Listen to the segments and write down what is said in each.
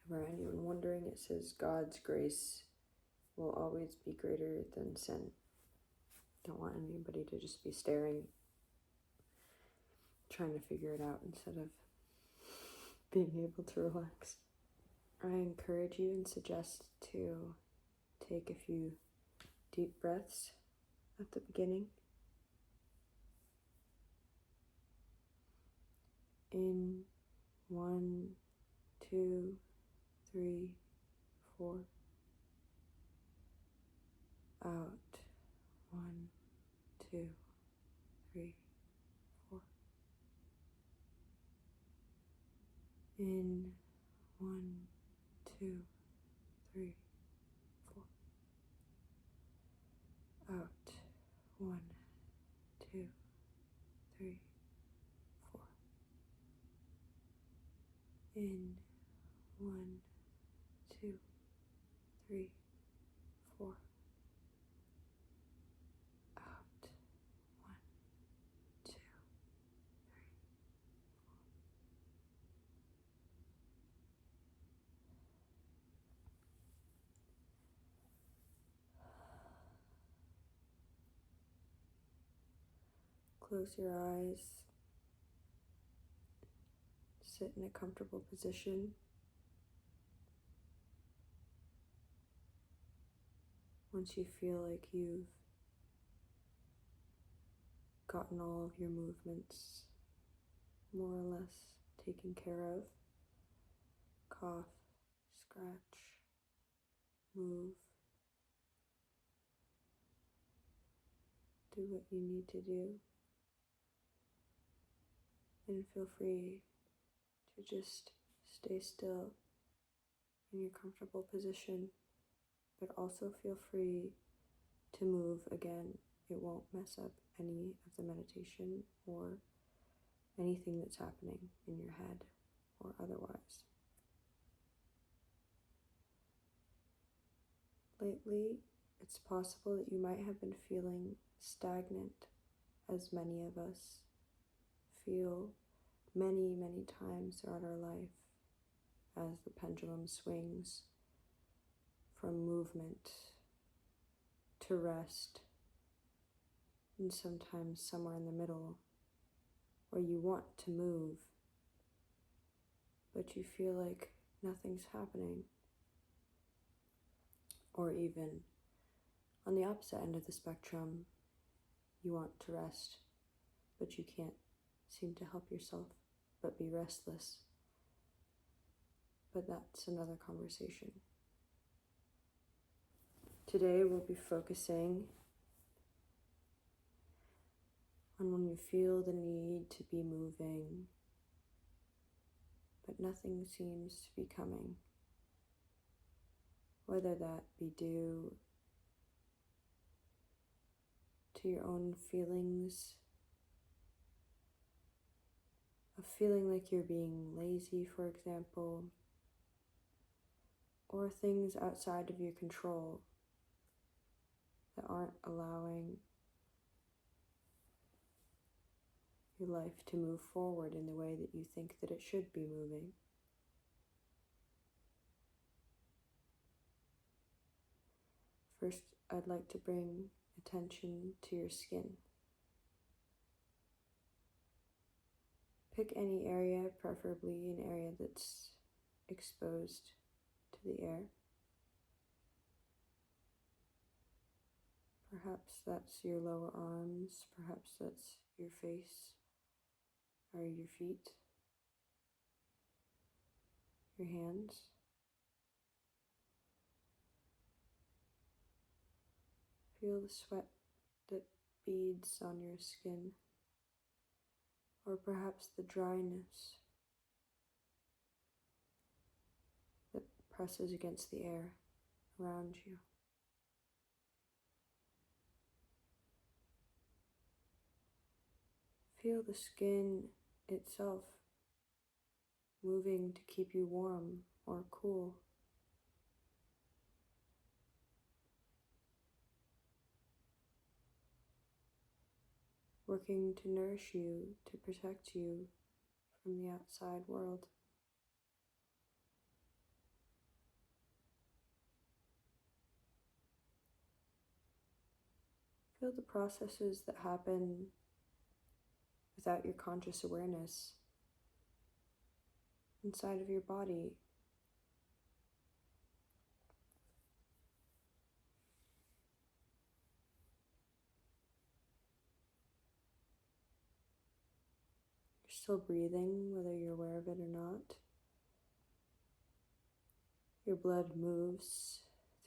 For anyone wondering, it says God's grace will always be greater than sin. Don't want anybody to just be staring, trying to figure it out instead of being able to relax. I encourage you and suggest to take a few deep breaths at the beginning. In 1, 2, 3, 4. Out 1, 2, 3, 4. In 1, 2, 3, 4. Out 1, 2, 3, 4. In 1, 2, 3, 4. Out 1, 2, 3, 4. Close your eyes. Sit in a comfortable position. Once you feel like you've gotten all of your movements more or less taken care of, cough, scratch, move, do what you need to do, and feel free to just stay still in your comfortable position, but also feel free to move again. It won't mess up any of the meditation or anything that's happening in your head or otherwise. Lately, it's possible that you might have been feeling stagnant, as many of us feel many, many times throughout our life as the pendulum swings from movement to rest, and sometimes somewhere in the middle where you want to move, but you feel like nothing's happening. Or even on the opposite end of the spectrum, you want to rest, but you can't seem to help yourself but be restless. But that's another conversation. Today we'll be focusing on when you feel the need to be moving, but nothing seems to be coming. Whether that be due to your own feelings of feeling like you're being lazy, for example, or things outside of your control that aren't allowing your life to move forward in the way that you think that it should be moving. First, I'd like to bring attention to your skin. Pick any area, preferably an area that's exposed to the air. Perhaps that's your lower arms, perhaps that's your face or your feet, your hands. Feel the sweat that beads on your skin, or perhaps the dryness that presses against the air around you. Feel the skin itself moving to keep you warm or cool. Working to nourish you, to protect you from the outside world. Feel the processes that happen without your conscious awareness inside of your body. You're still breathing, whether you're aware of it or not. Your blood moves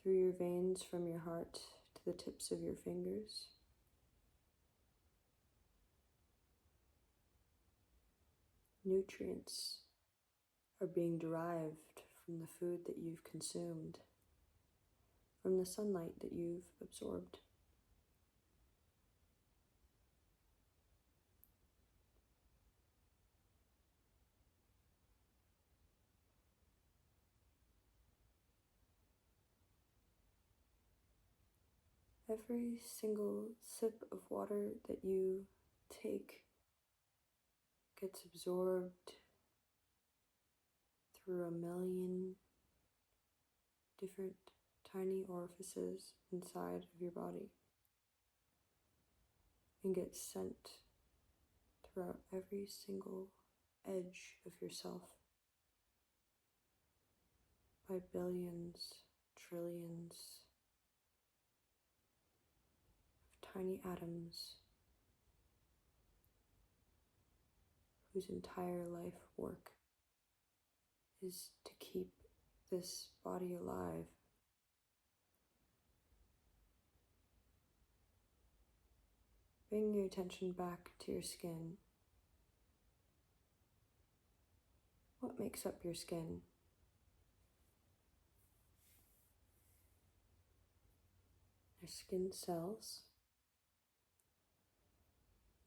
through your veins from your heart to the tips of your fingers. Nutrients are being derived from the food that you've consumed, from the sunlight that you've absorbed. Every single sip of water that you take gets absorbed through a million different tiny orifices inside of your body and gets sent throughout every single edge of yourself by billions, trillions of tiny atoms whose entire life work is to keep this body alive. Bring your attention back to your skin. What makes up your skin? There's skin cells.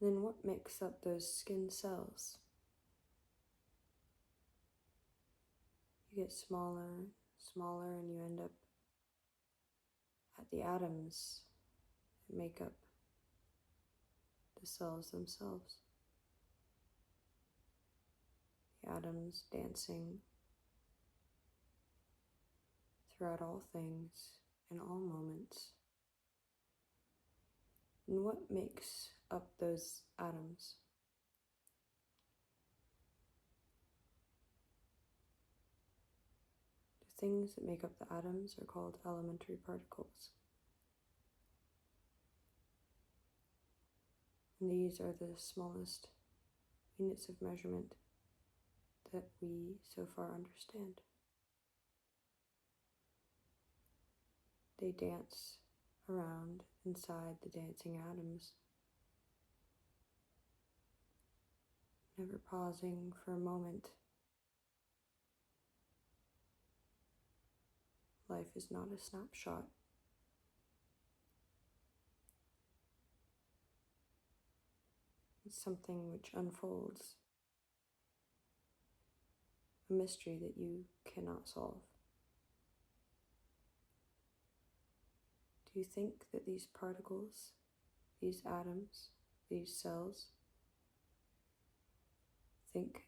Then what makes up those skin cells? You get smaller, smaller, and you end up at the atoms that make up the cells themselves. The atoms dancing throughout all things in all moments. And what makes up those atoms? The things that make up the atoms are called elementary particles. And these are the smallest units of measurement that we so far understand. They dance around inside the dancing atoms, never pausing for a moment. Life is not a snapshot. It's something which unfolds, a mystery that you cannot solve. Do you think that these particles, these atoms, these cells, think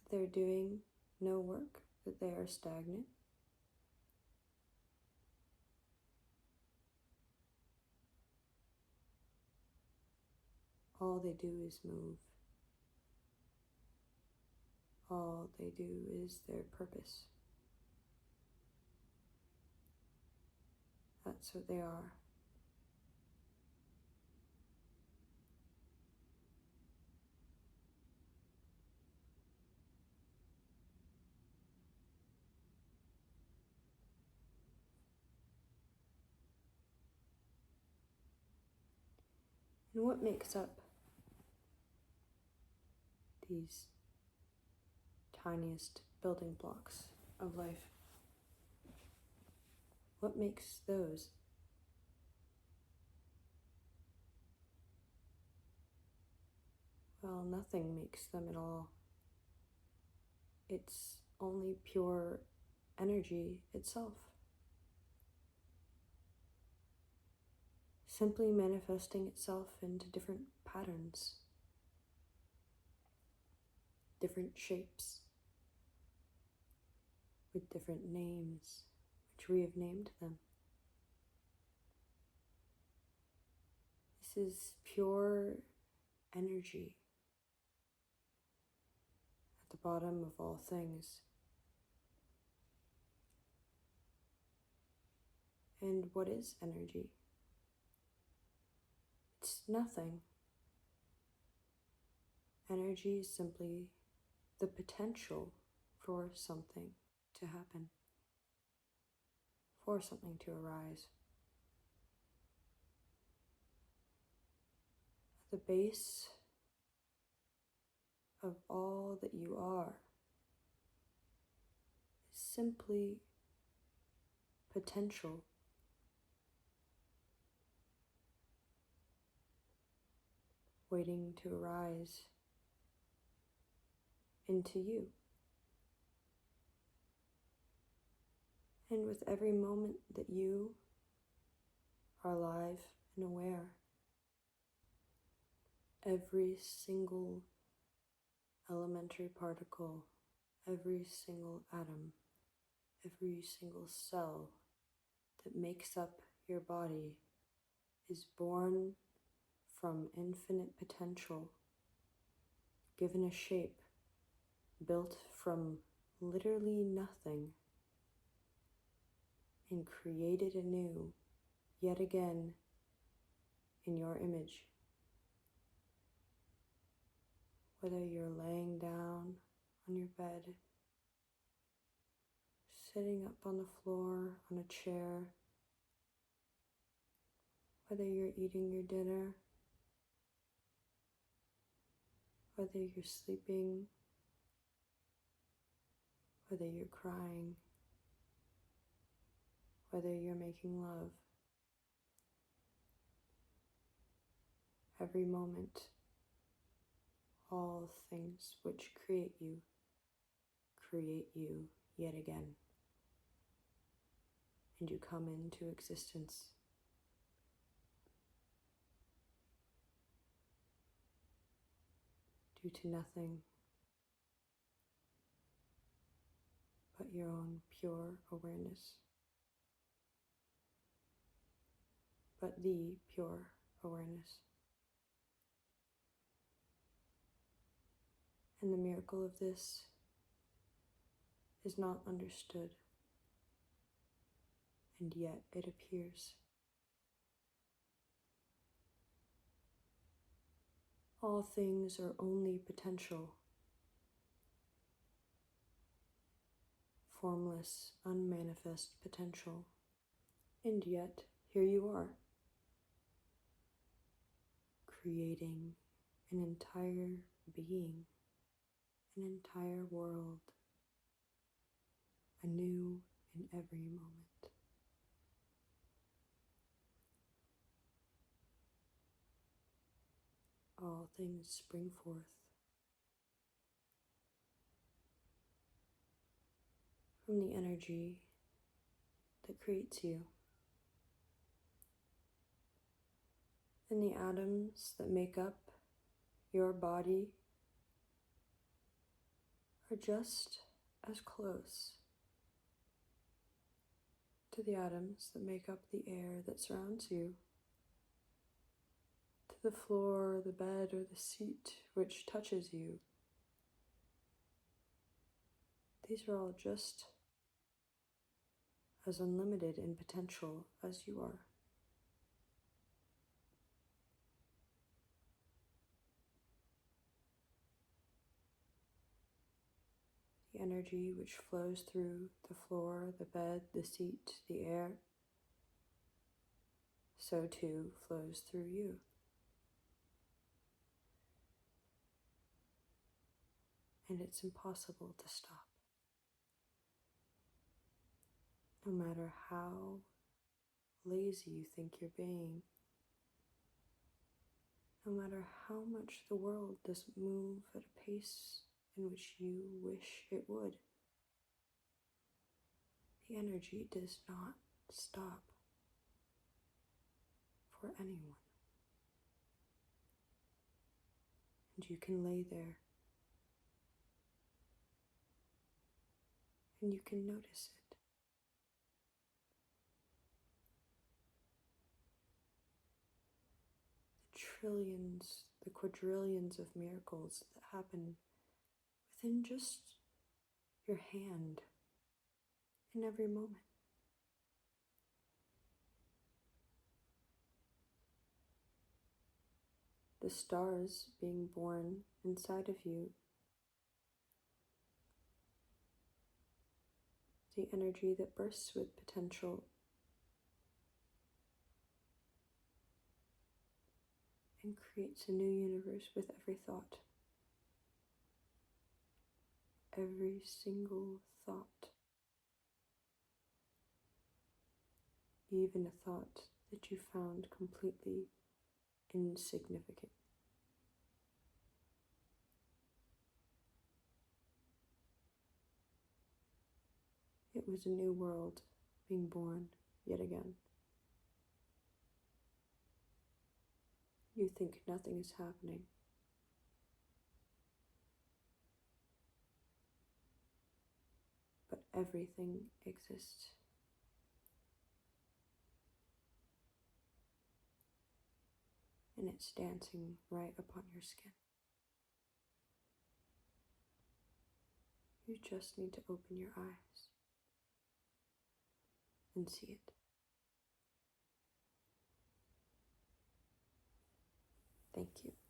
that they're doing no work, that they are stagnant? All they do is move. All they do is their purpose. That's what they are. And what makes up these tiniest building blocks of life? What makes those? Well, nothing makes them at all. It's only pure energy itself, simply manifesting itself into different patterns, different shapes, with different names, which we have named them. This is pure energy at the bottom of all things. And what is energy? It's nothing. Energy is simply the potential for something to happen, for something to arise. At the base of all that you are is simply potential. Waiting to arise into you. And with every moment that you are alive and aware, every single elementary particle, every single atom, every single cell that makes up your body is born from infinite potential, given a shape, built from literally nothing, and created anew, yet again, in your image. Whether you're laying down on your bed, sitting up on the floor, on a chair, whether you're eating your dinner, whether you're sleeping, whether you're crying, whether you're making love, every moment, all things which create you yet again, and you come into existence. Due to nothing but your own pure awareness, but the pure awareness. And the miracle of this is not understood, and yet it appears. All things are only potential, formless, unmanifest potential. And yet, here you are, creating an entire being, an entire world, anew in every moment. All things spring forth from the energy that creates you. And the atoms that make up your body are just as close to the atoms that make up the air that surrounds you, to the floor, the bed, or the seat which touches you. These are all just as unlimited in potential as you are. The energy which flows through the floor, the bed, the seat, the air, so too flows through you. And it's impossible to stop. No matter how lazy you think you're being, no matter how much the world doesn't move at a pace in which you wish it would, the energy does not stop for anyone. And you can lay there and you can notice it. trillions, the quadrillions of miracles that happen within just your hand in every moment. The stars being born inside of you, the energy that bursts with potential and creates a new universe with every thought. Every single thought. Even a thought that you found completely insignificant. It was a new world being born yet again. You think nothing is happening. But everything exists. And it's dancing right upon your skin. You just need to open your eyes and see it. Thank you.